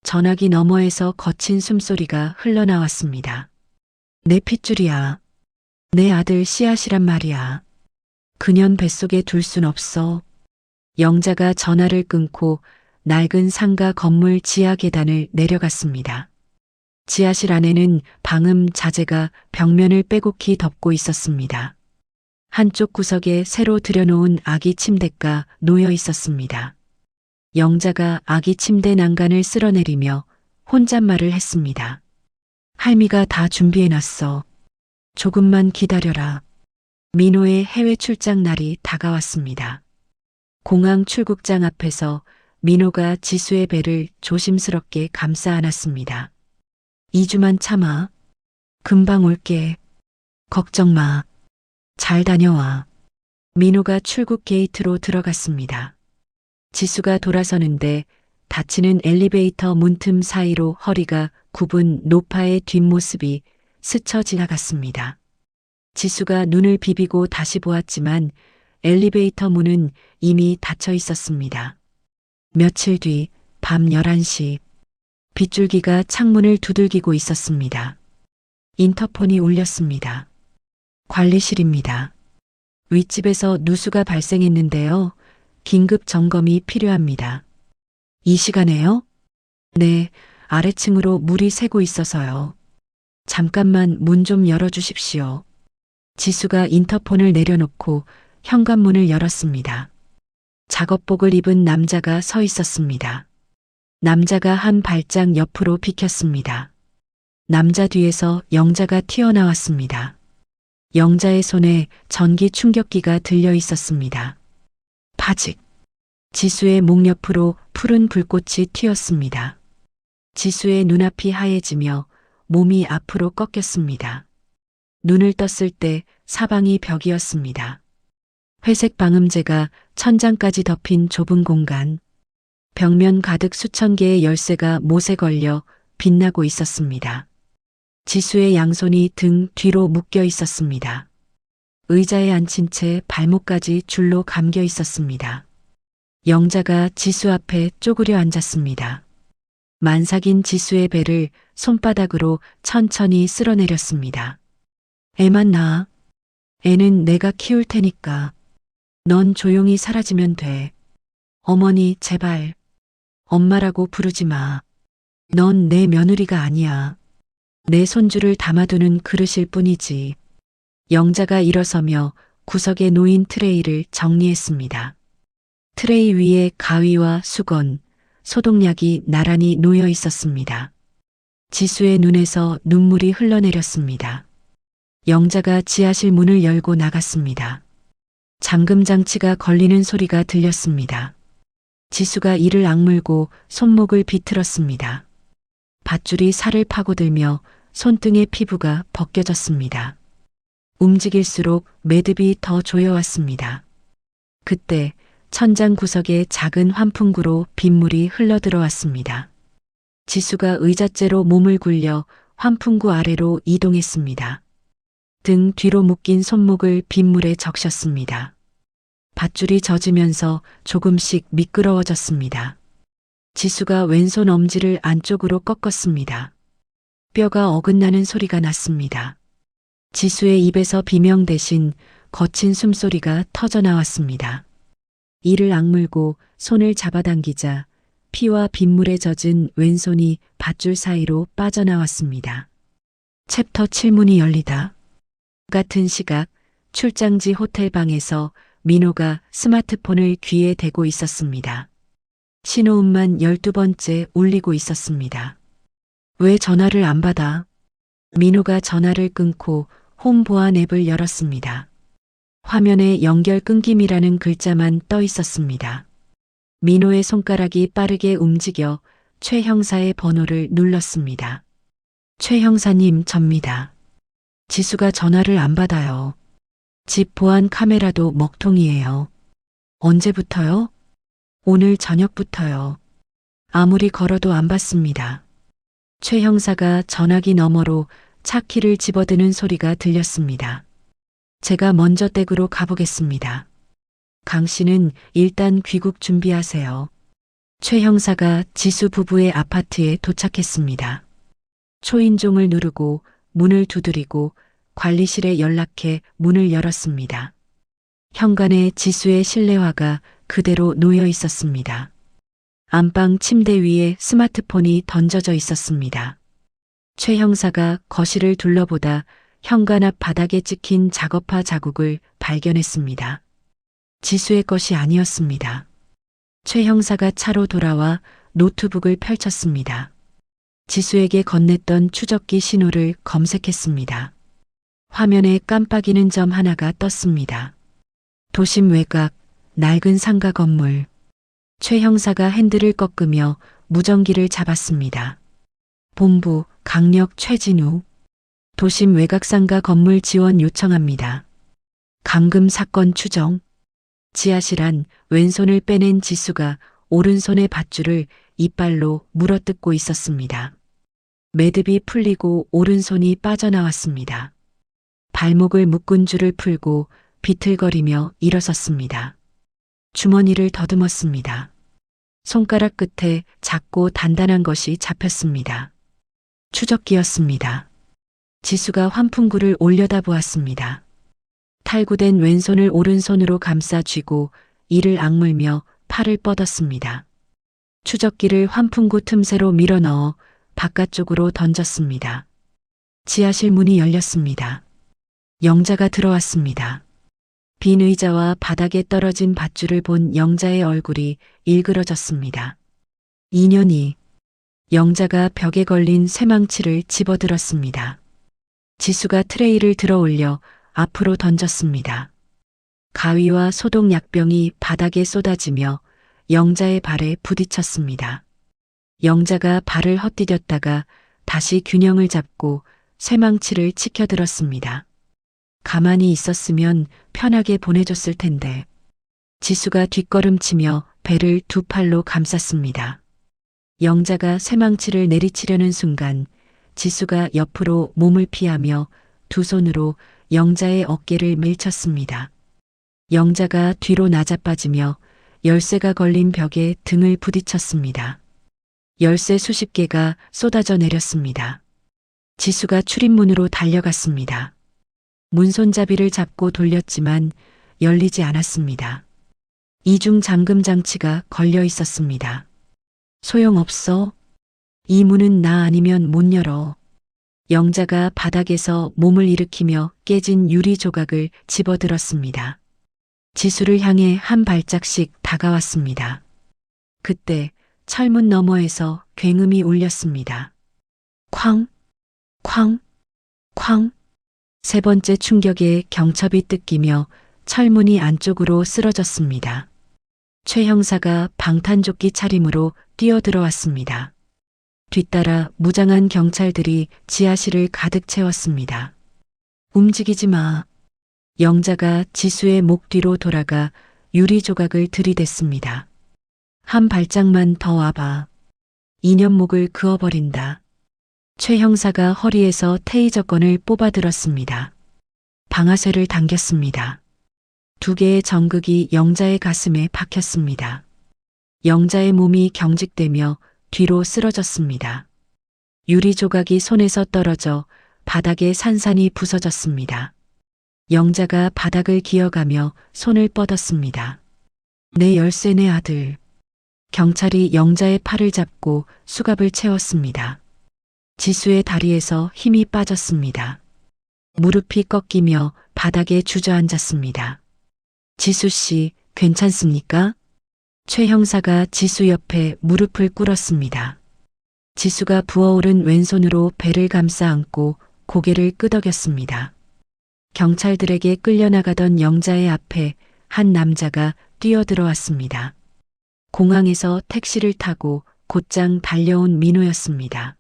전화기 너머에서 거친 숨소리가 흘러나왔습니다. 내 핏줄이야. 내 아들 씨앗이란 말이야. 그년 뱃속에 둘 순 없어. 영자가 전화를 끊고 낡은 상가 건물 지하 계단을 내려갔습니다. 지하실 안에는 방음 자재가 벽면을 빼곡히 덮고 있었습니다. 한쪽 구석에 새로 들여놓은 아기 침대가 놓여 있었습니다. 영자가 아기 침대 난간을 쓸어내리며 혼잣말을 했습니다. 할미가 다 준비해놨어. 조금만 기다려라. 민호의 해외 출장 날이 다가왔습니다. 공항 출국장 앞에서 민호가 지수의 배를 조심스럽게 감싸 안았습니다. 2주만 참아. 금방 올게. 걱정 마. 잘 다녀와. 민호가 출국 게이트로 들어갔습니다. 지수가 돌아서는데 닫히는 엘리베이터 문틈 사이로 허리가 굽은 노파의 뒷모습이 스쳐 지나갔습니다. 지수가 눈을 비비고 다시 보았지만 엘리베이터 문은 이미 닫혀 있었습니다. 며칠 뒤 밤 11시 빗줄기가 창문을 두들기고 있었습니다. 인터폰이 울렸습니다. 관리실입니다. 윗집에서 누수가 발생했는데요. 긴급 점검이 필요합니다. 이 시간에요? 네, 아래층으로 물이 새고 있어서요. 잠깐만 문 좀 열어주십시오. 지수가 인터폰을 내려놓고 현관문을 열었습니다. 작업복을 입은 남자가 서 있었습니다. 남자가 한 발짝 옆으로 비켰습니다. 남자 뒤에서 영자가 튀어나왔습니다. 영자의 손에 전기 충격기가 들려 있었습니다. 파직. 지수의 목 옆으로 푸른 불꽃이 튀었습니다. 지수의 눈앞이 하얘지며 몸이 앞으로 꺾였습니다. 눈을 떴을 때 사방이 벽이었습니다. 회색 방음제가 천장까지 덮인 좁은 공간. 벽면 가득 수천 개의 열쇠가 못에 걸려 빛나고 있었습니다. 지수의 양손이 등 뒤로 묶여 있었습니다. 의자에 앉힌 채 발목까지 줄로 감겨 있었습니다. 영자가 지수 앞에 쪼그려 앉았습니다. 만삭인 지수의 배를 손바닥으로 천천히 쓸어내렸습니다. 애만 낳아. 애는 내가 키울 테니까. 넌 조용히 사라지면 돼. 어머니, 제발. 엄마라고 부르지 마. 넌 내 며느리가 아니야. 내 손주를 담아두는 그릇일 뿐이지. 영자가 일어서며 구석에 놓인 트레이를 정리했습니다. 트레이 위에 가위와 수건, 소독약이 나란히 놓여 있었습니다. 지수의 눈에서 눈물이 흘러내렸습니다. 영자가 지하실 문을 열고 나갔습니다. 잠금 장치가 걸리는 소리가 들렸습니다. 지수가 이를 악물고 손목을 비틀었습니다. 밧줄이 살을 파고들며 손등의 피부가 벗겨졌습니다. 움직일수록 매듭이 더 조여왔습니다. 그때 천장 구석에 작은 환풍구로 빗물이 흘러들어왔습니다. 지수가 의자째로 몸을 굴려 환풍구 아래로 이동했습니다. 등 뒤로 묶인 손목을 빗물에 적셨습니다. 밧줄이 젖으면서 조금씩 미끄러워졌습니다. 지수가 왼손 엄지를 안쪽으로 꺾었습니다. 뼈가 어긋나는 소리가 났습니다. 지수의 입에서 비명 대신 거친 숨소리가 터져나왔습니다. 이를 악물고 손을 잡아당기자 피와 빗물에 젖은 왼손이 밧줄 사이로 빠져나왔습니다. 챕터 7문이 열리다. 같은 시각 출장지 호텔방에서 민호가 스마트폰을 귀에 대고 있었습니다. 신호음만 12번째 울리고 있었습니다. 왜 전화를 안 받아? 민호가 전화를 끊고 홈 보안 앱을 열었습니다. 화면에 연결 끊김이라는 글자만 떠 있었습니다. 민호의 손가락이 빠르게 움직여 최 형사의 번호를 눌렀습니다. 최 형사님, 접니다. 지수가 전화를 안 받아요. 집 보안 카메라도 먹통이에요. 언제부터요? 오늘 저녁부터요. 아무리 걸어도 안 받습니다. 최 형사가 전화기 너머로 차키를 집어드는 소리가 들렸습니다. 제가 먼저 댁으로 가보겠습니다. 강 씨는 일단 귀국 준비하세요. 최 형사가 지수 부부의 아파트에 도착했습니다. 초인종을 누르고 문을 두드리고 관리실에 연락해 문을 열었습니다. 현관에 지수의 실내화가 그대로 놓여 있었습니다. 안방 침대 위에 스마트폰이 던져져 있었습니다. 최 형사가 거실을 둘러보다 현관 앞 바닥에 찍힌 작업화 자국을 발견했습니다. 지수의 것이 아니었습니다. 최 형사가 차로 돌아와 노트북을 펼쳤습니다. 지수에게 건넸던 추적기 신호를 검색했습니다. 화면에 깜빡이는 점 하나가 떴습니다. 도심 외곽, 낡은 상가 건물. 최 형사가 핸들을 꺾으며 무전기를 잡았습니다. 본부, 강력 최진우. 도심 외곽 상가 건물 지원 요청합니다. 감금 사건 추정. 지하실 안 왼손을 빼낸 지수가 오른손의 밧줄을 이빨로 물어뜯고 있었습니다. 매듭이 풀리고 오른손이 빠져나왔습니다. 발목을 묶은 줄을 풀고 비틀거리며 일어섰습니다. 주머니를 더듬었습니다. 손가락 끝에 작고 단단한 것이 잡혔습니다. 추적기였습니다. 지수가 환풍구를 올려다보았습니다. 탈구된 왼손을 오른손으로 감싸 쥐고 이를 악물며 팔을 뻗었습니다. 추적기를 환풍구 틈새로 밀어넣어 바깥쪽으로 던졌습니다. 지하실 문이 열렸습니다. 영자가 들어왔습니다. 빈 의자와 바닥에 떨어진 밧줄을 본 영자의 얼굴이 일그러졌습니다. 2년이 영자가 벽에 걸린 쇠망치를 집어들었습니다. 지수가 트레이를 들어 올려 앞으로 던졌습니다. 가위와 소독 약병이 바닥에 쏟아지며 영자의 발에 부딪혔습니다. 영자가 발을 헛디뎠다가 다시 균형을 잡고 쇠망치를 치켜들었습니다. 가만히 있었으면 편하게 보내줬을 텐데. 지수가 뒷걸음치며 배를 두 팔로 감쌌습니다. 영자가 쇠망치를 내리치려는 순간 지수가 옆으로 몸을 피하며 두 손으로 영자의 어깨를 밀쳤습니다. 영자가 뒤로 나자빠지며 열쇠가 걸린 벽에 등을 부딪혔습니다. 열쇠 수십 개가 쏟아져 내렸습니다. 지수가 출입문으로 달려갔습니다. 문손잡이를 잡고 돌렸지만 열리지 않았습니다. 이중 잠금 장치가 걸려 있었습니다. 소용없어. 이 문은 나 아니면 못 열어. 영자가 바닥에서 몸을 일으키며 깨진 유리 조각을 집어들었습니다. 지수를 향해 한 발짝씩 다가왔습니다. 그때 철문 너머에서 굉음이 울렸습니다. 쾅, 쾅, 쾅. 세 번째 충격에 경첩이 뜯기며 철문이 안쪽으로 쓰러졌습니다. 최 형사가 방탄조끼 차림으로 뛰어들어왔습니다. 뒤따라 무장한 경찰들이 지하실을 가득 채웠습니다. 움직이지 마. 영자가 지수의 목 뒤로 돌아가 유리 조각을 들이댔습니다. 한 발짝만 더 와봐. 이년목을 그어버린다. 최 형사가 허리에서 테이저건을 뽑아들었습니다. 방아쇠를 당겼습니다. 두 개의 정극이 영자의 가슴에 박혔습니다. 영자의 몸이 경직되며 뒤로 쓰러졌습니다. 유리 조각이 손에서 떨어져 바닥에 산산이 부서졌습니다. 영자가 바닥을 기어가며 손을 뻗었습니다. 내 열쇠네 아들. 경찰이 영자의 팔을 잡고 수갑을 채웠습니다. 지수의 다리에서 힘이 빠졌습니다. 무릎이 꺾이며 바닥에 주저앉았습니다. 지수 씨, 괜찮습니까? 최 형사가 지수 옆에 무릎을 꿇었습니다. 지수가 부어오른 왼손으로 배를 감싸 안고 고개를 끄덕였습니다. 경찰들에게 끌려나가던 영자의 앞에 한 남자가 뛰어들어왔습니다. 공항에서 택시를 타고 곧장 달려온 민호였습니다.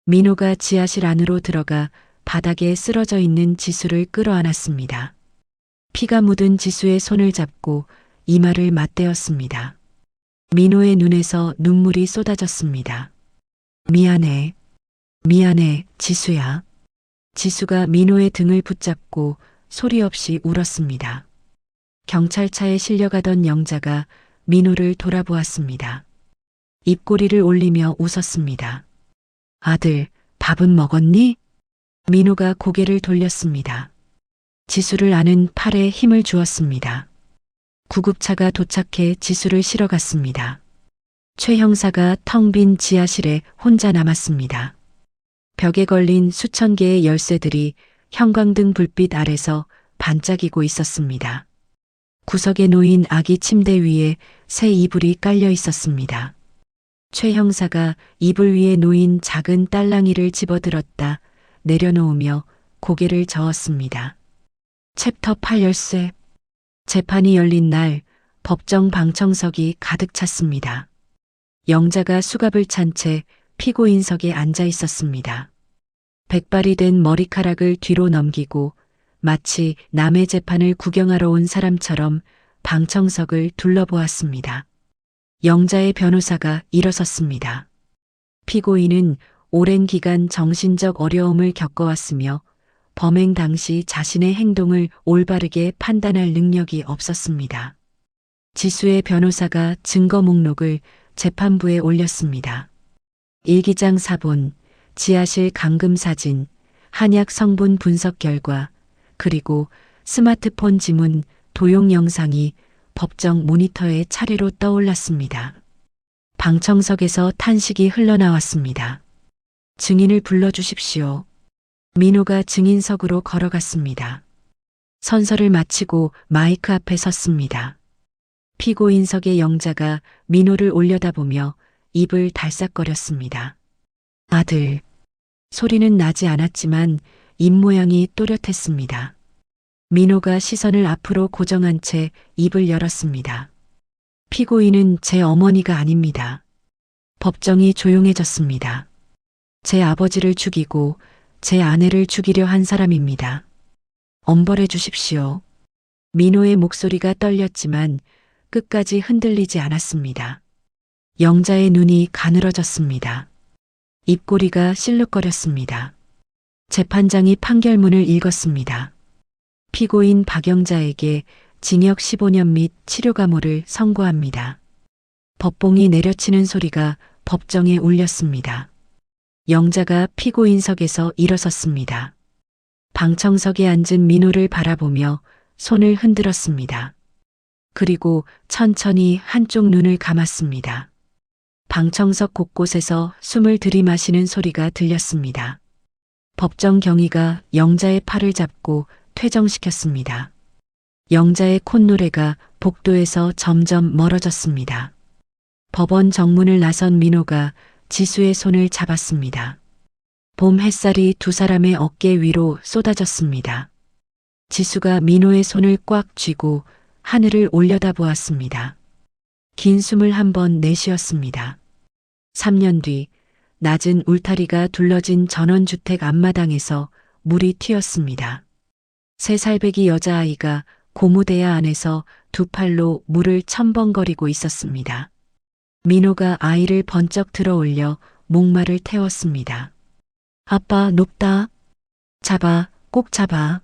민호가 지하실 안으로 들어가 바닥에 쓰러져 있는 지수를 끌어안았습니다. 피가 묻은 지수의 손을 잡고 이마를 맞대었습니다. 민호의 눈에서 눈물이 쏟아졌습니다. 미안해. 미안해, 지수야. 지수가 민호의 등을 붙잡고 소리 없이 울었습니다. 경찰차에 실려가던 영자가 민호를 돌아보았습니다. 입꼬리를 올리며 웃었습니다. 아들, 밥은 먹었니? 민호가 고개를 돌렸습니다. 지수를 안은 팔에 힘을 주었습니다. 구급차가 도착해 지수를 실어갔습니다. 최 형사가 텅 빈 지하실에 혼자 남았습니다. 벽에 걸린 수천 개의 열쇠들이 형광등 불빛 아래서 반짝이고 있었습니다. 구석에 놓인 아기 침대 위에 새 이불이 깔려 있었습니다. 최 형사가 이불 위에 놓인 작은 딸랑이를 집어들었다 내려놓으며 고개를 저었습니다. 챕터 8 열쇠. 재판이 열린 날 법정 방청석이 가득 찼습니다. 영자가 수갑을 찬 채 피고인석에 앉아 있었습니다. 백발이 된 머리카락을 뒤로 넘기고 마치 남의 재판을 구경하러 온 사람처럼 방청석을 둘러보았습니다. 영자의 변호사가 일어섰습니다. 피고인은 오랜 기간 정신적 어려움을 겪어왔으며 범행 당시 자신의 행동을 올바르게 판단할 능력이 없었습니다. 지수의 변호사가 증거 목록을 재판부에 올렸습니다. 일기장 사본, 지하실 감금 사진, 한약 성분 분석 결과, 그리고 스마트폰 지문, 도용 영상이 법정 모니터에 차례로 떠올랐습니다. 방청석에서 탄식이 흘러나왔습니다. 증인을 불러주십시오. 민호가 증인석으로 걸어갔습니다. 선서를 마치고 마이크 앞에 섰습니다. 피고인석의 영자가 민호를 올려다보며 입을 달싹거렸습니다. 아들. 소리는 나지 않았지만 입모양이 또렷했습니다. 민호가 시선을 앞으로 고정한 채 입을 열었습니다. 피고인은 제 어머니가 아닙니다. 법정이 조용해졌습니다. 제 아버지를 죽이고 제 아내를 죽이려 한 사람입니다. 엄벌해 주십시오. 민호의 목소리가 떨렸지만 끝까지 흔들리지 않았습니다. 영자의 눈이 가늘어졌습니다. 입꼬리가 실룩거렸습니다. 재판장이 판결문을 읽었습니다. 피고인 박영자에게 징역 15년 및 치료감호를 선고합니다. 법봉이 내려치는 소리가 법정에 울렸습니다. 영자가 피고인석에서 일어섰습니다. 방청석에 앉은 민호를 바라보며 손을 흔들었습니다. 그리고 천천히 한쪽 눈을 감았습니다. 방청석 곳곳에서 숨을 들이마시는 소리가 들렸습니다. 법정 경위가 영자의 팔을 잡고 퇴정시켰습니다. 영자의 콧노래가 복도에서 점점 멀어졌습니다. 법원 정문을 나선 민호가 지수의 손을 잡았습니다. 봄 햇살이 두 사람의 어깨 위로 쏟아졌습니다. 지수가 민호의 손을 꽉 쥐고 하늘을 올려다보았습니다. 긴 숨을 한번 내쉬었습니다. 3년 뒤 낮은 울타리가 둘러진 전원주택 앞마당에서 물이 튀었습니다. 3살배기 여자아이가 고무대야 안에서 두 팔로 물을 첨벙거리고 있었습니다. 민호가 아이를 번쩍 들어 올려 목마를 태웠습니다. 아빠 높다. 잡아, 꼭 잡아.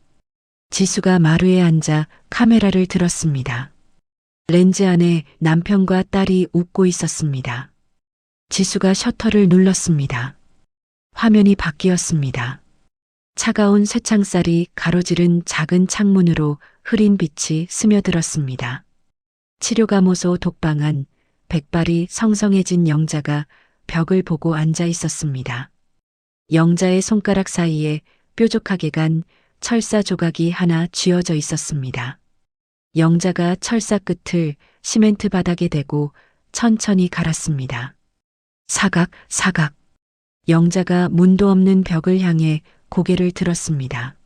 지수가 마루에 앉아 카메라를 들었습니다. 렌즈 안에 남편과 딸이 웃고 있었습니다. 지수가 셔터를 눌렀습니다. 화면이 바뀌었습니다. 차가운 쇠창살이 가로지른 작은 창문으로 흐린 빛이 스며들었습니다. 치료감호소 독방 안 백발이 성성해진 영자가 벽을 보고 앉아 있었습니다. 영자의 손가락 사이에 뾰족하게 간 철사 조각이 하나 쥐어져 있었습니다. 영자가 철사 끝을 시멘트 바닥에 대고 천천히 갈았습니다. 사각, 사각. 영자가 문도 없는 벽을 향해 고개를 들었습니다.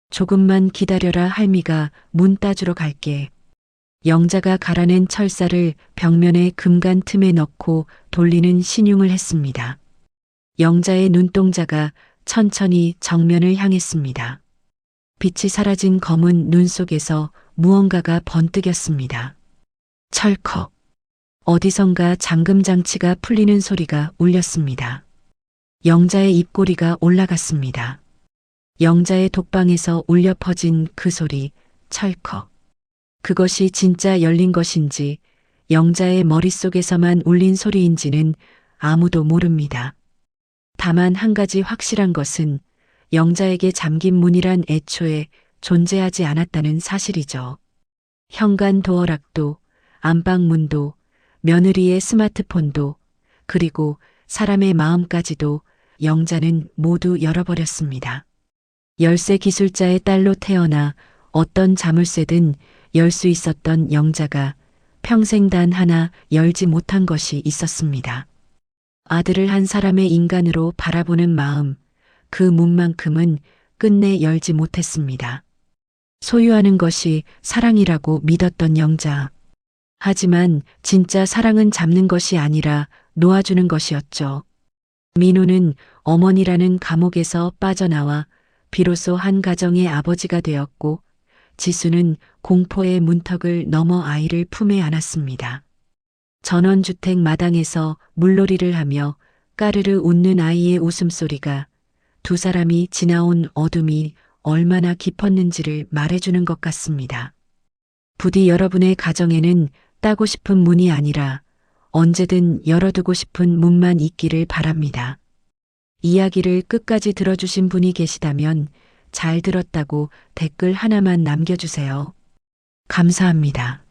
조금만 기다려라 할미가 문 따주러 갈게. 영자가 갈아낸 철사를 벽면의 금간 틈에 넣고 돌리는 신용을 했습니다. 영자의 눈동자가 천천히 정면을 향했습니다. 빛이 사라진 검은 눈 속에서 무언가가 번뜩였습니다. 철컥. 어디선가 잠금장치가 풀리는 소리가 울렸습니다. 영자의 입꼬리가 올라갔습니다. 영자의 독방에서 울려 퍼진 그 소리, 철컥. 그것이 진짜 열린 것인지 영자의 머릿속에서만 울린 소리인지는 아무도 모릅니다. 다만 한 가지 확실한 것은 영자에게 잠긴 문이란 애초에 존재하지 않았다는 사실이죠. 현관 도어락도, 안방문도, 며느리의 스마트폰도, 그리고 사람의 마음까지도 영자는 모두 열어버렸습니다. 열쇠 기술자의 딸로 태어나 어떤 자물쇠든 열 수 있었던 영자가 평생 단 하나 열지 못한 것이 있었습니다. 아들을 한 사람의 인간으로 바라보는 마음, 그 문만큼은 끝내 열지 못했습니다. 소유하는 것이 사랑이라고 믿었던 영자. 하지만 진짜 사랑은 잡는 것이 아니라 놓아주는 것이었죠. 민호는 어머니라는 감옥에서 빠져나와 비로소 한 가정의 아버지가 되었고, 지수는 공포의 문턱을 넘어 아이를 품에 안았습니다. 전원주택 마당에서 물놀이를 하며 까르르 웃는 아이의 웃음소리가 두 사람이 지나온 어둠이 얼마나 깊었는지를 말해주는 것 같습니다. 부디 여러분의 가정에는 따고 싶은 문이 아니라 언제든 열어두고 싶은 문만 있기를 바랍니다. 이야기를 끝까지 들어주신 분이 계시다면 잘 들었다고 댓글 하나만 남겨주세요. 감사합니다.